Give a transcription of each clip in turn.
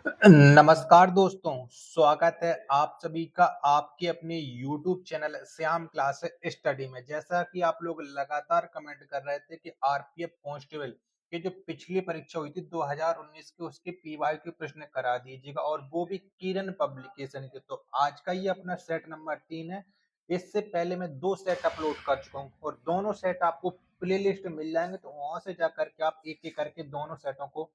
नमस्कार दोस्तों, स्वागत है आप सभी का आपके अपने YouTube channel Shyam class study में। जैसा कि आप लोग लगातार कमेंट कर रहे थे कि आरपीएफ कांस्टेबल की जो पिछली परीक्षा हुई थी 2019 की उसके पीवाई के प्रश्न करा दीजिएगा और वो भी किरण पब्लिकेशन के। तो आज का ये अपना सेट नंबर 3 है। इससे पहले मैं 2 सेट अपलोड कर चुका हूँ और दोनों सेट आपको प्लेलिस्ट में मिल जाएंगे, तो वहां से जाकर के आप एक-एक करके दोनों सेटों को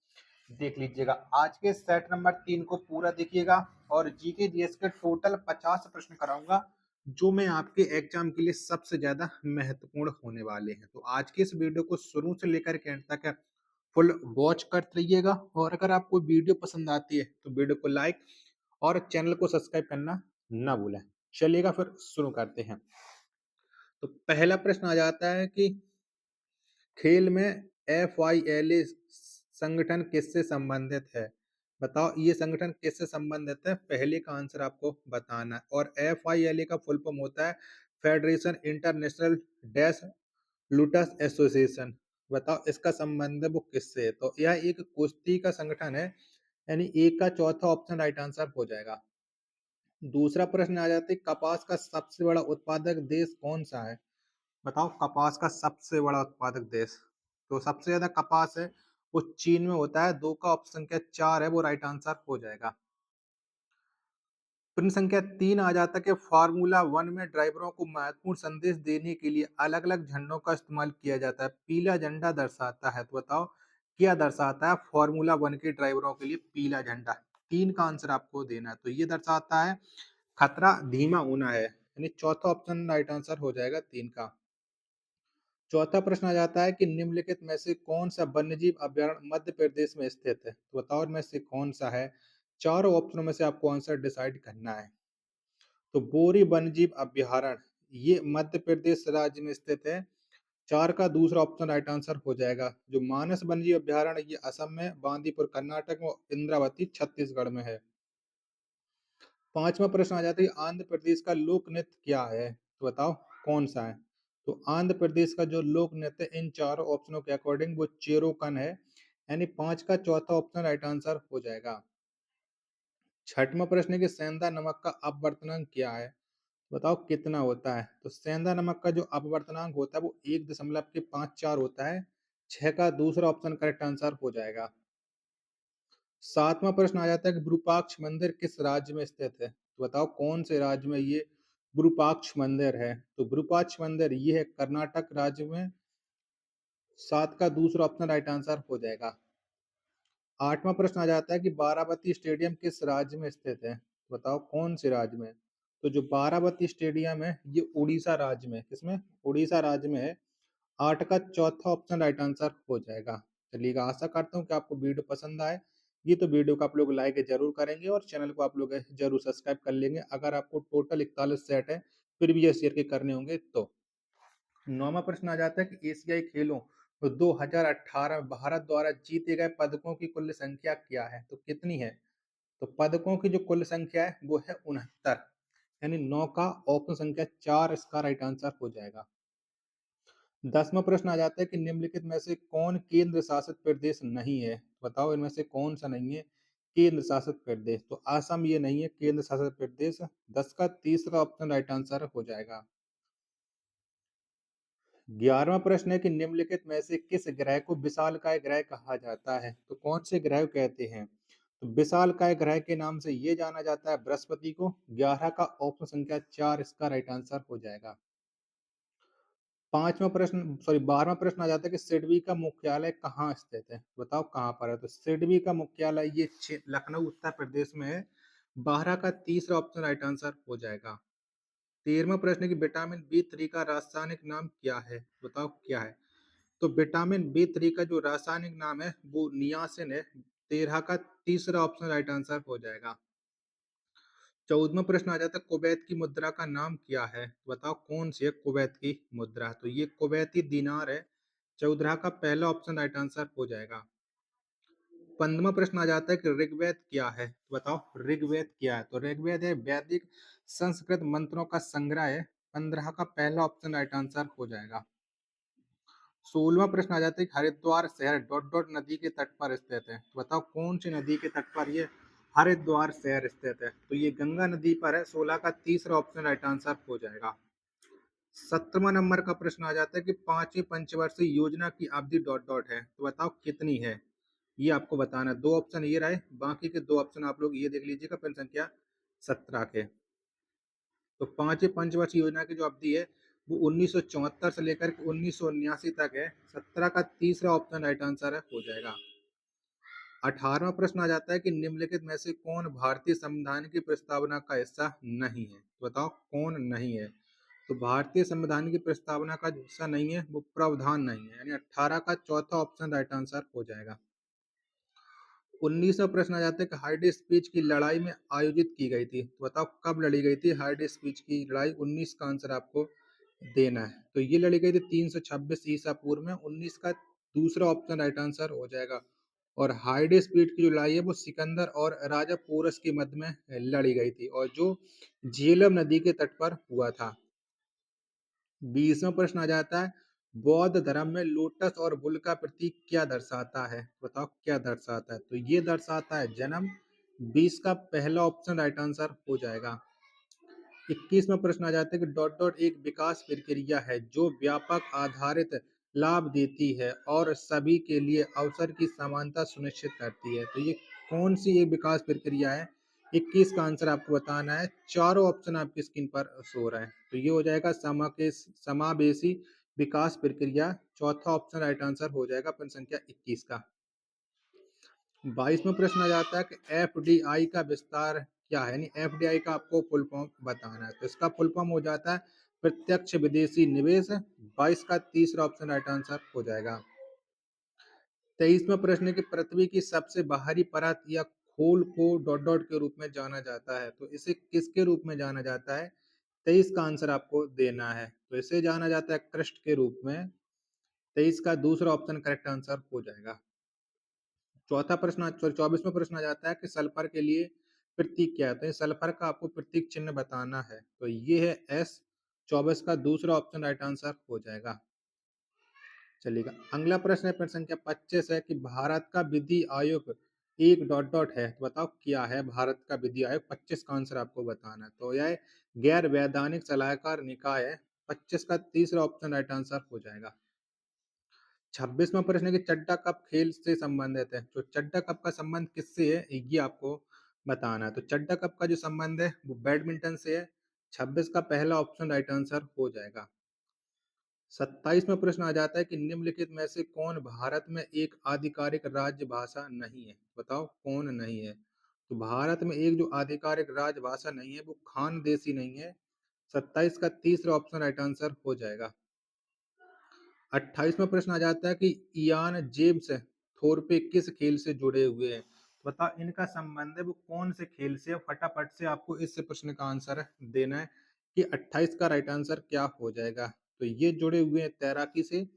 देख लीजिएगा। आज के सेट नंबर 3 को पूरा देखिएगा और जीके जीएस के टोटल 50 प्रश्न कराऊंगा, जो मैं आपके एग्जाम के लिए सबसे ज्यादा महत्वपूर्ण होने वाले हैं। तो आज के इस वीडियो को शुरू से लेकर के एंड तक फुल वॉच करते रहिएगा और अगर आपको वीडियो पसंद आती है तो वीडियो को लाइक और चैनल को सब्सक्राइब करना ना भूलें। चलिएगा फिर शुरू करते हैं। तो पहला प्रश्न आ जाता है कि खेल में एफआईएलए संगठन किससे संबंधित है? बताओ ये संगठन किससे संबंधित है? पहले का आंसर आपको बताना है और एफआईएलए का फुल फॉर्म होता है federation international dash lotus association. बताओ इसका संबंध वो किससे है? तो यह एक कुश्ती का संगठन है, यानी एक का चौथा ऑप्शन राइट आंसर हो जाएगा। दूसरा प्रश्न आ जाता है कपास का सबसे बड़ा उत्पादक देश कौन सा है? बताओ कपास का सबसे बड़ा उत्पादक देश। तो सबसे ज्यादा कपास है वो चीन में होता है। 2 का ऑप्शन संख्या 4 है वो राइट आंसर हो जाएगा। प्रश्न संख्या 3 आ जाता है कि फार्मूला 1 में ड्राइवरों को महत्वपूर्ण संदेश देने के लिए अलग अलग झंडों का इस्तेमाल किया जाता है। पीला झंडा दर्शाता है, तो बताओ क्या दर्शाता है फार्मूला 1 के ड्राइवरों के लिए पीला झंडा? 3 का आंसर आपको देना है। तो ये दर्शाता है खतरा धीमा होना है, यानी चौथा ऑप्शन राइट आंसर हो जाएगा 3 का। चौथा प्रश्न आ जाता है कि निम्नलिखित में से कौन सा वन्यजीव अभयारण्य मध्य प्रदेश में स्थित है? तो बताओ इनमें से कौन सा है? चारों ऑप्शनों में से आपको आंसर डिसाइड करना है। तो बोरी वन्यजीव अभयारण्य ये मध्य प्रदेश राज्य में स्थित है। 4 का दूसरा ऑप्शन राइट आंसर हो जाएगा। जो मानस वन्यजीव अभयारण्य ये असम में, बांदीपुर कर्नाटक में और इंद्रावती छत्तीसगढ़ में है। पांचवा प्रश्न आ जाता है आंध्र प्रदेश का लोक नृत्य क्या है? तो बताओ कौन सा है? तो आंध्र प्रदेश का जो लोक नृत्य इन चारों ऑप्शनों के अकॉर्डिंग वो चेरोकन है, यानी 5 का चौथा ऑप्शन राइट आंसर हो जाएगा। छठवां प्रश्न है कि सेंधा नमक का अपवर्तनांक क्या है? बताओ कितना होता है? तो सेंधा नमक का जो अपवर्तनांक होता है वो 1.54 होता है। 6 का दूसरा ऑप्शन करेक्ट आंसर हो जाएगा। सातवां प्रश्न आ जाता है कि विरूपाक्ष मंदिर किस राज्य में स्थित है? तो बताओ कौन से राज्य में ये विरूपाक्ष मंदिर है? तो विरूपाक्ष मंदिर ये है कर्नाटक राज्य में। 7 का दूसरा ऑप्शन राइट आंसर हो जाएगा। आठवां प्रश्न आ जाता है कि बाराबती स्टेडियम किस राज्य में स्थित है? तो बताओ कौन से राज्य में? तो जो बाराबती स्टेडियम है ये उड़ीसा राज्य में, किसमें? उड़ीसा राज्य में है। 8 का चौथा ऑप्शन राइट आंसर हो जाएगा। चलिएगा, आशा करता हूँ कि आपको वीडियो पसंद आए। ये तो वीडियो को आप लोग लाइक जरूर करेंगे और चैनल को आप लोग जरूर सब्सक्राइब कर लेंगे। अगर आपको टोटल 41 सेट है प्रीवियस ईयर के करने होंगे तो। नौवां प्रश्न आ जाता है कि एशियाई खेलों 2018 में भारत द्वारा जीते गए पदकों की कुल संख्या क्या है? तो कितनी है? तो पदकों की जो कुल संख्या है वो है 69, यानी 9 का ऑप्शन संख्या 4 इसका राइट आंसर हो जाएगा। 10वां प्रश्न आ जाता है कि निम्नलिखित में से कौन केंद्र शासित प्रदेश नहीं है? बताओ इनमें से कौन सा नहीं है केंद्र शासित प्रदेश? तो असम ये नहीं है केंद्र शासित प्रदेश। 10 का तीसरा ऑप्शन राइट आंसर हो जाएगा। 11वां प्रश्न है कि निम्नलिखित में से किस ग्रह को विशालकाय ग्रह कहा जाता है? तो कौन से ग्रह कहते हैं? तो विशालकाय ग्रह के नाम से ये जाना जाता है बृहस्पति को। 11 का ऑप्शन संख्या 4 इसका राइट आंसर हो जाएगा। पांचवा प्रश्न सॉरी 12वां प्रश्न आ जाता है कि सिडबी का मुख्यालय कहाँ स्थित है? बताओ कहाँ पर है? तो सिडबी का मुख्यालय ये लखनऊ उत्तर प्रदेश में है। 12 का तीसरा ऑप्शन राइट आंसर हो जाएगा। 13वां प्रश्न है कि विटामिन बी 3 का रासायनिक नाम क्या है? बताओ क्या है? तो विटामिन बी 3 का जो रासायनिक नाम है वो नियासिन है। 13 का तीसरा ऑप्शन राइट आंसर हो जाएगा। 14वां प्रश्न आ जाता है कुवैत की मुद्रा का नाम क्या है? बताओ कौन सी है कुवैत की मुद्रा? तो ये कुवैती दिनार है। 14 का पहला ऑप्शन राइट आंसर हो जाएगा। 15वां प्रश्न आ जाता है कि ऋग्वेद क्या है? तो बताओ ऋग्वेद क्या है? तो ऋग्वेद है वैदिक संस्कृत मंत्रों का संग्रह है। 15 का पहला ऑप्शन राइट आंसर हो जाएगा। 16वां प्रश्न आ जाता है कि हरिद्वार शहर डॉट डॉट नदी के तट पर स्थित है। तो बताओ कौन सी नदी के तट पर ये हरिद्वार शहर स्थित है। तो ये गंगा नदी पर है। 16 का तीसरा ऑप्शन राइट आंसर हो जाएगा। 17वां नंबर का प्रश्न आ जाता है कि पांचवी पंचवर्षीय योजना की अवधि डॉट डॉट है, तो बताओ कितनी है। ये आपको बताना है। दो ऑप्शन ये रहे, बाकी के दो ऑप्शन आप लोग ये देख लीजिएगा पेन संख्या 17 के। तो पांचवी पंचवर्षीय योजना की जो अवधि है वो 1974 से लेकर के 1979 तक है। 17 का तीसरा ऑप्शन राइट आंसर है, हो जाएगा। 18वां प्रश्न आ जाता है कि निम्नलिखित में से कौन भारतीय संविधान की प्रस्तावना का हिस्सा नहीं है, तो बताओ कौन नहीं है। तो भारतीय संविधान की प्रस्तावना का जो हिस्सा नहीं है वो प्रावधान नहीं है, यानी 18 का चौथा ऑप्शन राइट आंसर हो जाएगा। 19वां प्रश्न आ जाता है कि हार्ड स्पीच की लड़ाई में आयोजित की गई थी, तो बताओ कब लड़ी गई थी हार्ड स्पीच की लड़ाई। 19 का आंसर आपको देना है। तो ये लड़ी गई थी 326 ईसा पूर्व में। 19 का दूसरा ऑप्शन राइट आंसर हो जाएगा। और हार्ड स्पीड की जो लड़ाई है वो सिकंदर और राजा पोरस के मध्य में लड़ी गई थी, और जो झेलम नदी के तट पर हुआ था। 20वां प्रश्न आ जाता है बौद्ध धर्म में लोटस और बुल का प्रतीक क्या दर्शाता है, बताओ क्या दर्शाता है। तो ये दर्शाता है जन्म। 20 का पहला ऑप्शन राइट आंसर हो जाएगा। 21वां प्रश्न आ जाता है कि डॉट डॉट एक विकास प्रक्रिया है जो व्यापक आधारित लाभ देती है और सभी के लिए अवसर की समानता सुनिश्चित करती है। तो ये कौन सी एक विकास प्रक्रिया है। 21 का आंसर आपको बताना है। चारों ऑप्शन आपकी स्क्रीन पर शो हो रहा है। तो ये हो जाएगा समावेशी विकास प्रक्रिया। चौथा ऑप्शन राइट आंसर हो जाएगा प्रश्न संख्या 21 का। 22वां प्रश्न आ जाता है कि एफडीआई का विस्तार क्या है, यानी एफडीआई का आपको फुल फॉर्म बताना है। तो इसका फुल फॉर्म हो जाता है प्रत्यक्ष विदेशी निवेश। 22 का तीसरा ऑप्शन राइट आंसर हो जाएगा। 23वां प्रश्न है कि पृथ्वी की सबसे बाहरी परत या खोल को डॉट डॉट के रूप में जाना जाता है, तो इसे किसके रूप में जाना जाता है। 23 का आंसर आपको देना है। तो इसे जाना जाता है क्रस्ट के रूप में। 23 का दूसरा ऑप्शन करेक्ट आंसर हो जाएगा। चौथा प्रश्न 24वां प्रश्न आ जाता है कि सल्फर के लिए प्रतीक क्या है। तो सल्फर का आपको प्रतीक चिन्ह बताना है। तो ये है एस। 24 का दूसरा ऑप्शन राइट आंसर हो जाएगा। चलिएगा, अगला प्रश्न है प्रश्न संख्या 25 है कि भारत का विधि आयोग एक डॉट डॉट है, तो बताओ क्या है भारत का विधि आयोग। 25 का आंसर आपको बताना है। तो यह गैर वैधानिक सलाहकार निकाय है। 25 का तीसरा ऑप्शन राइट आंसर हो जाएगा। 26वां प्रश्न है कि चड्डा कप खेल से संबंधित है। तो चड्डा कप का संबंध किससे है ये आपको बताना है। तो चड्डा कप का जो संबंध है वो बैडमिंटन से है। 26 का पहला ऑप्शन राइट आंसर हो जाएगा। 27वां प्रश्न आ जाता है कि निम्नलिखित में से कौन भारत में एक आधिकारिक राजभाषा नहीं है, बताओ कौन नहीं है। तो भारत में एक जो आधिकारिक राजभाषा नहीं है वो खानदेशी नहीं है। 27 का तीसरा ऑप्शन राइट आंसर हो जाएगा। 28वां प्रश्न आ जाता है कि इयान जेम्स थोरपे किस खेल से जुड़े हुए हैं, तो बताओ इनका संबंध है वो कौन से खेल से है? फटाफट से आपको इस प्रश्न का आंसर देना है कि 28 का राइट आंसर क्या हो जाएगा। तो ये जुड़े हुए हैं तैराकी से।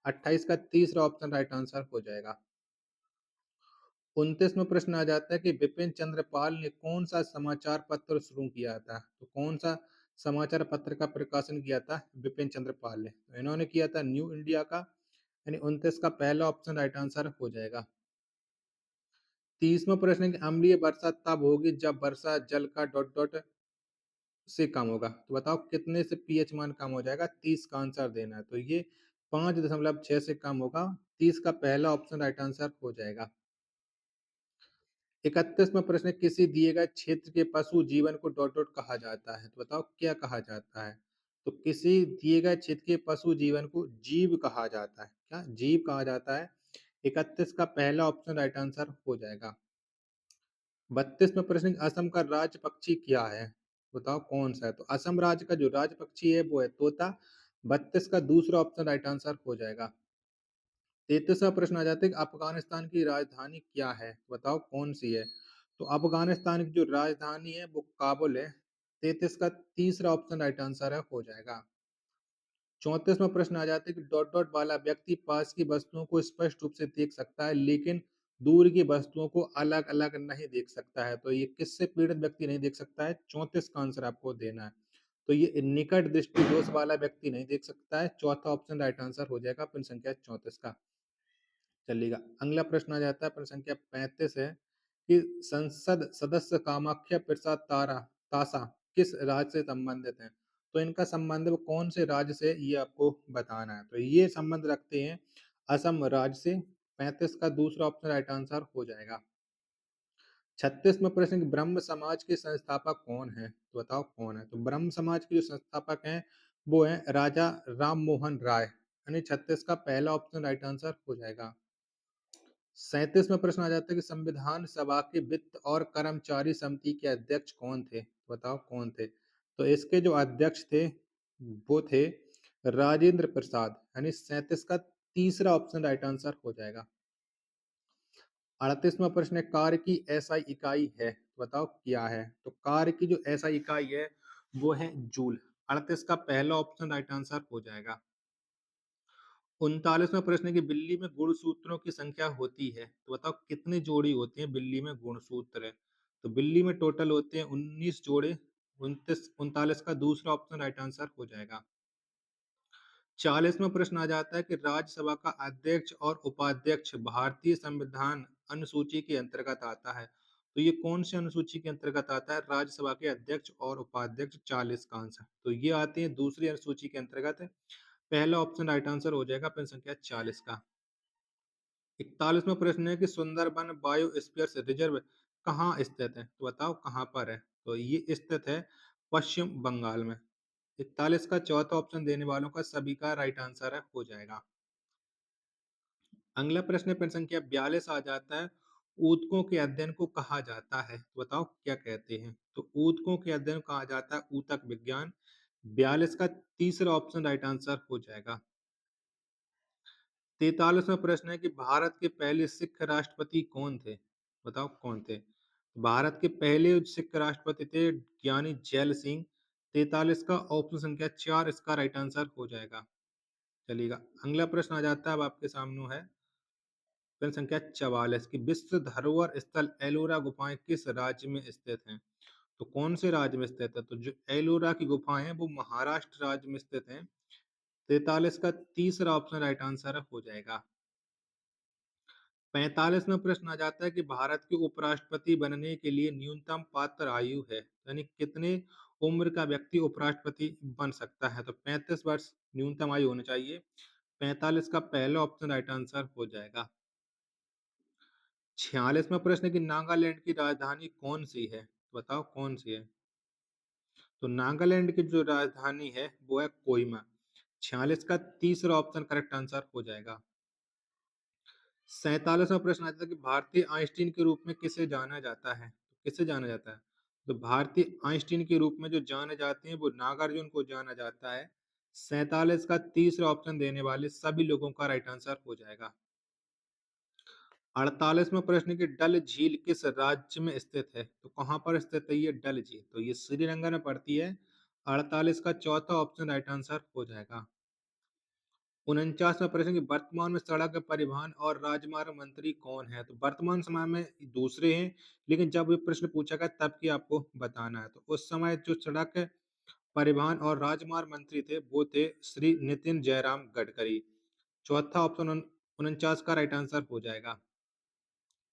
28 का तीसरा ऑप्शन राइट आंसर हो जाएगा। 29वां प्रश्न आ जाता है कि बिपिन चंद्र पाल ने कौन सा समाचार पत्र शुरू किया था। तो कौन सा समाचार पत्र का प्रकाशन किया था बिपिन चंद्र पाल ने। तो इन्होंने किया था न्यू इंडिया का, यानी 29 का पहला ऑप्शन राइट आंसर हो जाएगा। 30वां प्रश्न है कि अम्लीय वर्षा तब होगी जब वर्षा जल का डॉट डॉट से कम होगा, तो बताओ कितने से पीएच मान कम हो जाएगा। 30 का आंसर देना है। तो ये 5.6 से कम होगा। 30 का पहला ऑप्शन राइट आंसर हो जाएगा। 31वां प्रश्न है किसी दिए गए क्षेत्र के पशु जीवन को डॉट डॉट कहा जाता है, तो बताओ क्या कहा जाता है। तो किसी दिए गए क्षेत्र के पशु जीवन को जीव कहा जाता है। क्या जीव कहा जाता है। 31 का पहला ऑप्शन राइट आंसर हो जाएगा। 32वां प्रश्न असम का राज्य पक्षी क्या है, बताओ कौन सा है। तो असम राज्य का जो राज्य पक्षी है वो है तोता। 32 का दूसरा ऑप्शन राइट आंसर हो जाएगा। 33वां प्रश्न आ जाता है कि अफगानिस्तान की राजधानी क्या है, बताओ कौन सी है। तो अफगानिस्तान की जो राजधानी है वो काबुल है। 33 का तीसरा ऑप्शन राइट आंसर है, हो जाएगा। 34वां प्रश्न आ जाता है कि डॉट डॉट वाला व्यक्ति पास की वस्तुओं को स्पष्ट रूप से देख सकता है लेकिन दूर की वस्तुओं को अलग अलग नहीं देख सकता है। तो ये किससे पीड़ित व्यक्ति नहीं देख सकता है। 34 का आंसर आपको देना है। तो ये निकट दृष्टि दोष वाला व्यक्ति नहीं देख सकता है। चौथा ऑप्शन राइट आंसर हो जाएगा प्रश्न संख्या 34 का। चलिएगा, अगला प्रश्न आ जाता है प्रश्न संख्या 35 है कि संसद सदस्य कामाख्या प्रसाद तासा किस राज्य से संबंधित हैं? तो इनका संबंध वो कौन से राज्य से, ये आपको बताना है। तो ये संबंध रखते हैं असम राज्य से। 35 का दूसरा ऑप्शन राइट आंसर हो जाएगा। 36वां प्रश्न कि ब्रह्म समाज के संस्थापक कौन है? तो बताओ कौन है? तो ब्रह्म समाज के जो संस्थापक हैं वो हैं राजा राम मोहन राय, यानी 36 का पहला ऑप्शन राइट आंसर हो जाएगा। 37वां प्रश्न आ जाता है कि संविधान सभा के वित्त और कर्मचारी समिति के अध्यक्ष कौन थे? बताओ कौन थे? तो इसके जो अध्यक्ष थे वो थे राजेंद्र प्रसाद, यानी 37 का तीसरा ऑप्शन राइट आंसर हो जाएगा। 38वां प्रश्न है कार्य की एसआई इकाई है, बताओ क्या है? तो कार्य की जो एसआई इकाई है वो है जूल। 38 का पहला ऑप्शन राइट आंसर हो जाएगा। 39वां प्रश्न है कि बिल्ली में गुणसूत्रों की संख्या होती है, तो बताओ कितनी जोड़ी होती है बिल्ली में गुणसूत्र? तो बिल्ली में टोटल होते हैं 19 जोड़े। 39 का दूसरा ऑप्शन राइट आंसर हो जाएगा। 40वां प्रश्न आ जाता है कि राज्यसभा का अध्यक्ष और उपाध्यक्ष भारतीय संविधान अनुसूची के अंतर्गत आता है, तो ये कौन से अनुसूची के अंतर्गत आता है? राज्यसभा के अध्यक्ष और उपाध्यक्ष। 40 का आंसर तो ये आते हैं दूसरी अनुसूची के अंतर्गत। पहला ऑप्शन राइट आंसर हो जाएगा प्रश्न संख्या 40 का। 41वां प्रश्न है कि सुंदरबन बायोस्फीयर रिजर्व कहाँ स्थित है? तो बताओ कहाँ पर है? तो ये स्थित है पश्चिम बंगाल में। 41 का चौथा ऑप्शन देने वालों का सभी का राइट आंसर है हो जाएगा। अगला प्रश्न प्रश्न संख्या 42 आ जाता है ऊतकों के अध्ययन को कहा जाता है? तो बताओ क्या कहते हैं? तो ऊतकों के अध्ययन को कहा जाता है ऊतक विज्ञान। 42 का तीसरा ऑप्शन राइट आंसर हो जाएगा। 43वां प्रश्न है कि भारत के पहले सिख राष्ट्रपति कौन थे? बताओ कौन थे? भारत के पहले सिख राष्ट्रपति थे ज्ञानी जैल सिंह। 43 का ऑप्शन संख्या 4 इसका राइट आंसर हो जाएगा। चलिएगा अगला प्रश्न आ जाता है अब आपके सामने है प्रश्न संख्या 44 की विश्व धरोहर स्थल एलोरा गुफाएं किस राज्य में स्थित हैं? तो कौन से राज्य में स्थित है? तो जो एलोरा की गुफाएं हैं वो महाराष्ट्र राज्य में स्थित हैं। 43 का तीसरा ऑप्शन राइट आंसर हो जाएगा। 45वां प्रश्न आ जाता है कि भारत के उपराष्ट्रपति बनने के लिए न्यूनतम पात्र आयु है, यानी कितने उम्र का व्यक्ति उपराष्ट्रपति बन सकता है? तो 35 वर्ष न्यूनतम आयु होनी चाहिए। 45 का पहला ऑप्शन राइट आंसर हो जाएगा। 46वां प्रश्न है कि नागालैंड की राजधानी कौन सी है? तो बताओ कौन सी है? तो नागालैंड की जो राजधानी है वो है कोहिमा। 46 का तीसरा ऑप्शन करेक्ट आंसर हो जाएगा। 47वां प्रश्न आता है कि भारतीय आइंस्टीन के रूप में किसे जाना जाता है? तो किसे जाना जाता है? तो भारतीय आइंस्टीन के रूप में जो जाने जाते हैं वो नागार्जुन को जाना जाता है। 47 का तीसरा ऑप्शन देने वाले सभी लोगों का राइट आंसर हो जाएगा। 48वां प्रश्न कि डल झील किस राज्य में स्थित है? तो कहाँ पर स्थित है ये डल झील? तो ये श्रीलंका में पड़ती है। 48 का चौथा ऑप्शन राइट आंसर हो जाएगा। 49वां प्रश्न कि वर्तमान में सड़क परिवहन और राजमार्ग मंत्री कौन है? तो वर्तमान समय में दूसरे हैं, लेकिन जब ये प्रश्न पूछा गया तब की आपको बताना है। तो उस समय जो सड़क परिवहन और राजमार्ग मंत्री थे वो थे श्री नितिन जयराम गडकरी। चौथा ऑप्शन 49 का राइट आंसर हो जाएगा।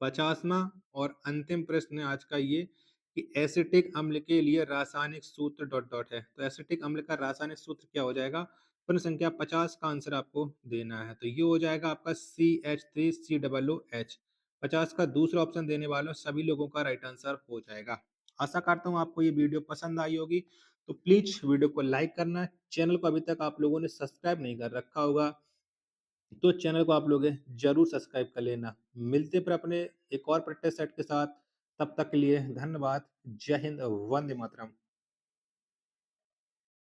50वां और अंतिम प्रश्न है आज का ये कि एसिटिक अम्ल के लिए रासायनिक सूत्र डॉट डॉट है। तो एसिटिक अम्ल का रासायनिक सूत्र क्या हो जाएगा? प्रश्न संख्या 50 का आंसर आपको देना है। तो ये हो जाएगा आपका CH3COOH। 50 का दूसरा ऑप्शन देने वालों सभी लोगों का राइट आंसर हो जाएगा। आशा करता हूँ आपको ये वीडियो पसंद आई होगी। तो प्लीज वीडियो को लाइक करना। चैनल को अभी तक आप लोगों ने सब्सक्राइब नहीं कर रखा होगा तो चैनल को आप लोग जरूर सब्सक्राइब कर लेना। मिलते पर अपने एक और प्रैक्टिस सेट के साथ। तब तक के लिए धन्यवाद। जय हिंद, वंदे मातरम।